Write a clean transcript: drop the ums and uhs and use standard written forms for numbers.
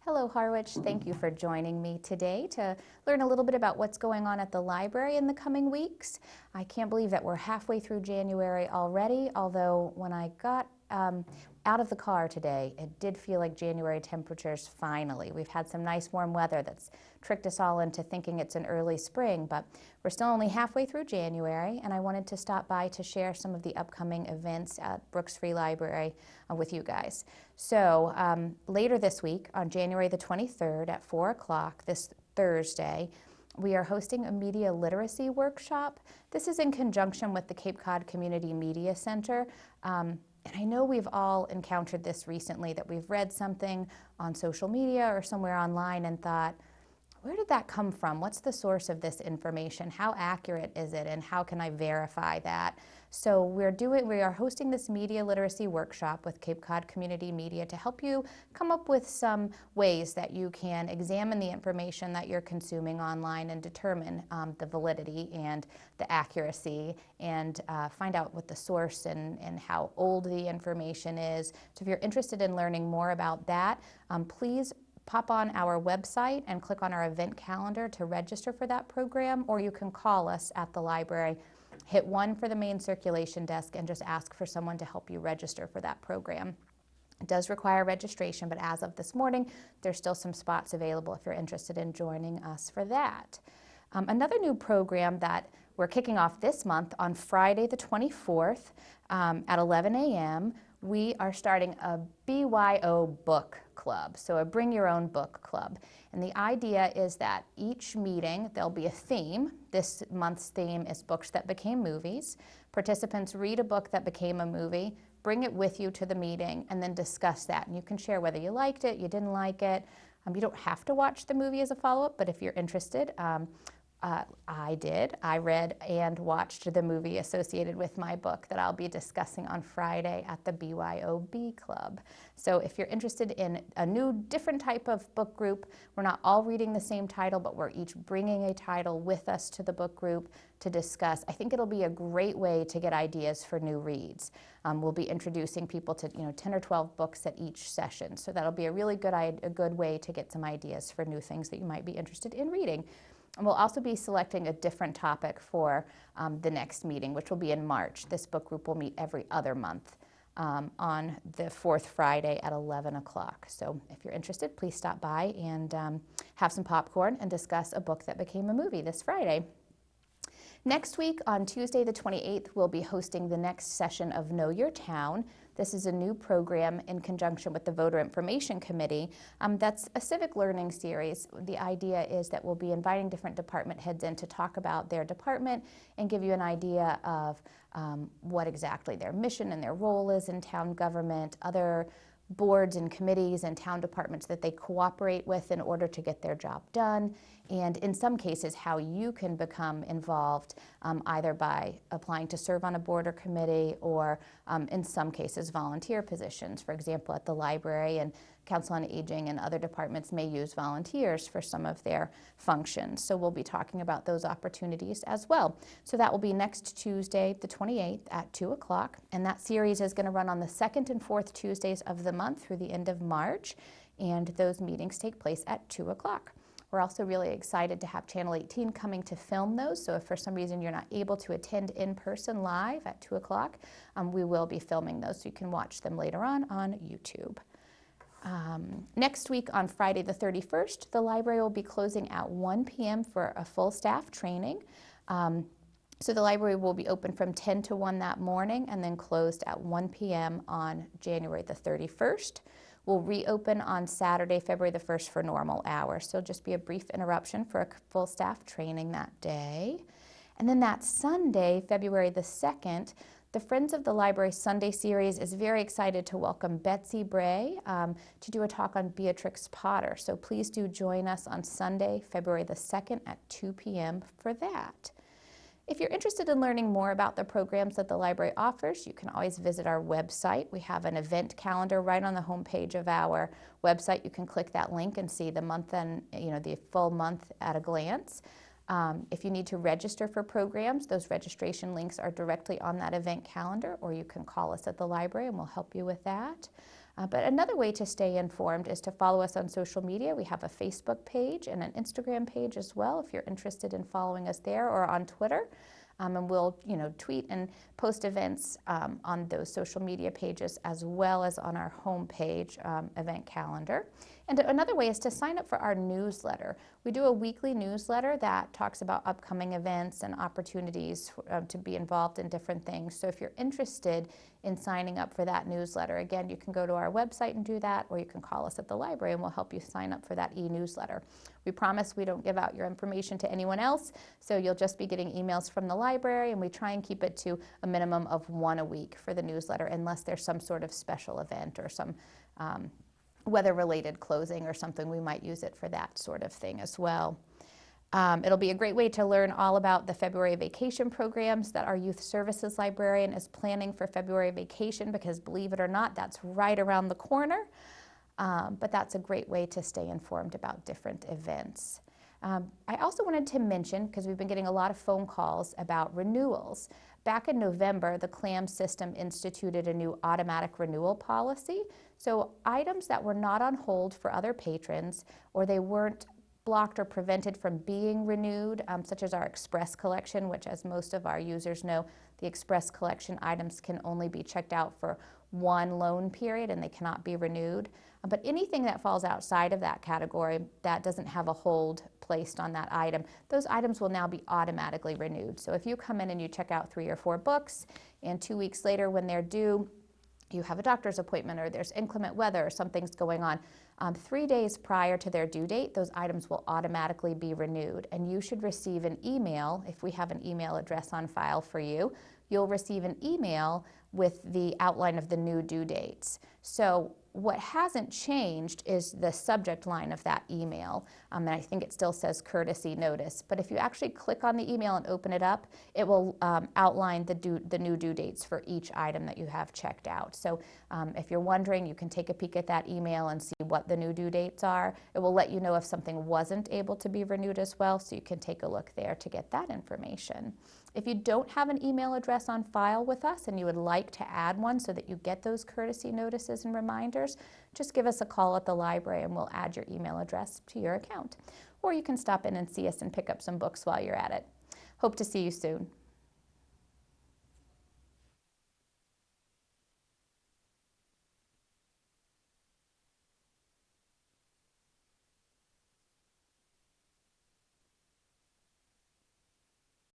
Hello, Harwich. Thank you for joining me today to learn a little bit about what's going on at the library in the coming weeks. I can't believe that we're halfway through January already, although when I got out of the car today, it did feel like January temperatures finally. We've had some nice warm weather that's tricked us all into thinking it's an early spring, but we're still only halfway through January, and I wanted to stop by to share some of the upcoming events at Brooks Free Library with you guys. So later this week, on January the 23rd at 4 o'clock, this Thursday, we are hosting a media literacy workshop. This is in conjunction with the Cape Cod Community Media Center. And I know we've all encountered this recently, that we've read something on social media or somewhere online and thought, where did that come from? What's the source of this information? How accurate is it, and how can I verify that? So we are hosting this media literacy workshop with Cape Cod Community Media to help you come up with some ways that you can examine the information that you're consuming online and determine the validity and the accuracy, and find out what the source and how old the information is. So if you're interested in learning more about that, please pop on our website and click on our event calendar to register for that program, or you can call us at the library. Hit 1 for the main circulation desk and just ask for someone to help you register for that program. It does require registration, but as of this morning, there's still some spots available if you're interested in joining us for that. Another new program that we're kicking off this month on Friday the 24th at 11 a.m., we are starting a BYO book club, so a bring your own book club. And the idea is that each meeting there'll be a theme. This month's theme is books that became movies. Participants read a book that became a movie, bring it with you to the meeting, and then discuss that. And you can share whether you liked it, you didn't like it. You don't have to watch the movie as a follow-up, but if you're interested, I did. I read and watched the movie associated with my book that I'll be discussing on Friday at the BYOB Club. So if you're interested in a new, different type of book group, we're not all reading the same title, but we're each bringing a title with us to the book group to discuss. I think it'll be a great way to get ideas for new reads. We'll be introducing people to 10 or 12 books at each session. So that'll be a really good way to get some ideas for new things that you might be interested in reading. And we'll also be selecting a different topic for the next meeting, which will be in March. This book group will meet every other month on the fourth Friday at 11 o'clock. So if you're interested, please stop by and have some popcorn and discuss a book that became a movie this Friday. Next week, on Tuesday the 28th, we'll be hosting the next session of Know Your Town. This is a new program in conjunction with the Voter Information Committee. That's a civic learning series. The idea is that we'll be inviting different department heads in to talk about their department and give you an idea of what exactly their mission and their role is in town government, other boards and committees and town departments that they cooperate with in order to get their job done, and in some cases how you can become involved either by applying to serve on a board or committee, or in some cases volunteer positions. For example, at the library and Council on Aging and other departments may use volunteers for some of their functions. So we'll be talking about those opportunities as well. So that will be next Tuesday, the 28th at 2 o'clock. And that series is going to run on the 2nd and 4th Tuesdays of the month through the end of March. And those meetings take place at 2 o'clock. We're also really excited to have Channel 18 coming to film those. So if for some reason you're not able to attend in person live at 2 o'clock, we will be filming those so you can watch them later on YouTube. Next week on Friday the 31st, the library will be closing at 1 p.m. for a full staff training. So the library will be open from 10 to 1 that morning and then closed at 1 p.m. on January the 31st. We'll reopen on Saturday, February the 1st for normal hours. So just be a brief interruption for a full staff training that day. And then that Sunday, February the 2nd, the Friends of the Library Sunday series is very excited to welcome Betsy Bray to do a talk on Beatrix Potter. So please do join us on Sunday, February the 2nd at 2 p.m. for that. If you're interested in learning more about the programs that the library offers, you can always visit our website. We have an event calendar right on the homepage of our website. You can click that link and see the month and the full month at a glance. If you need to register for programs, those registration links are directly on that event calendar, or you can call us at the library and we'll help you with that. But another way to stay informed is to follow us on social media. We have a Facebook page and an Instagram page as well if you're interested in following us there, or on Twitter. And we'll, tweet and post events on those social media pages as well as on our homepage event calendar. And another way is to sign up for our newsletter. We do a weekly newsletter that talks about upcoming events and opportunities to be involved in different things. So if you're interested in signing up for that newsletter, again, you can go to our website and do that, or you can call us at the library and we'll help you sign up for that e-newsletter. We promise we don't give out your information to anyone else, so you'll just be getting emails from the library, and we try and keep it to a minimum of one a week for the newsletter, unless there's some sort of special event or some weather-related closing or something. We might use it for that sort of thing as well. It'll be a great way to learn all about the February vacation programs that our youth services librarian is planning for February vacation, because believe it or not, that's right around the corner. But that's a great way to stay informed about different events. I also wanted to mention, because we've been getting a lot of phone calls about renewals. Back in November, the CLAM system instituted a new automatic renewal policy. So items that were not on hold for other patrons, or they weren't blocked or prevented from being renewed, such as our express collection, which, as most of our users know, the express collection items can only be checked out for one loan period and they cannot be renewed. But anything that falls outside of that category that doesn't have a hold placed on that item, those items will now be automatically renewed. So if you come in and you check out 3 or 4 books, and 2 weeks later when they're due, you have a doctor's appointment or there's inclement weather or something's going on, 3 days prior to their due date, those items will automatically be renewed. And you should receive an email. If we have an email address on file for you, you'll receive an email with the outline of the new due dates. So what hasn't changed is the subject line of that email, and I think it still says courtesy notice. But if you actually click on the email and open it up, it will outline the new due dates for each item that you have checked out. So if you're wondering, you can take a peek at that email and see what the new due dates are. It will let you know if something wasn't able to be renewed as well, so you can take a look there to get that information. If you don't have an email address on file with us and you would like to add one so that you get those courtesy notices and reminders, just give us a call at the library and we'll add your email address to your account. Or you can stop in and see us and pick up some books while you're at it. Hope to see you soon.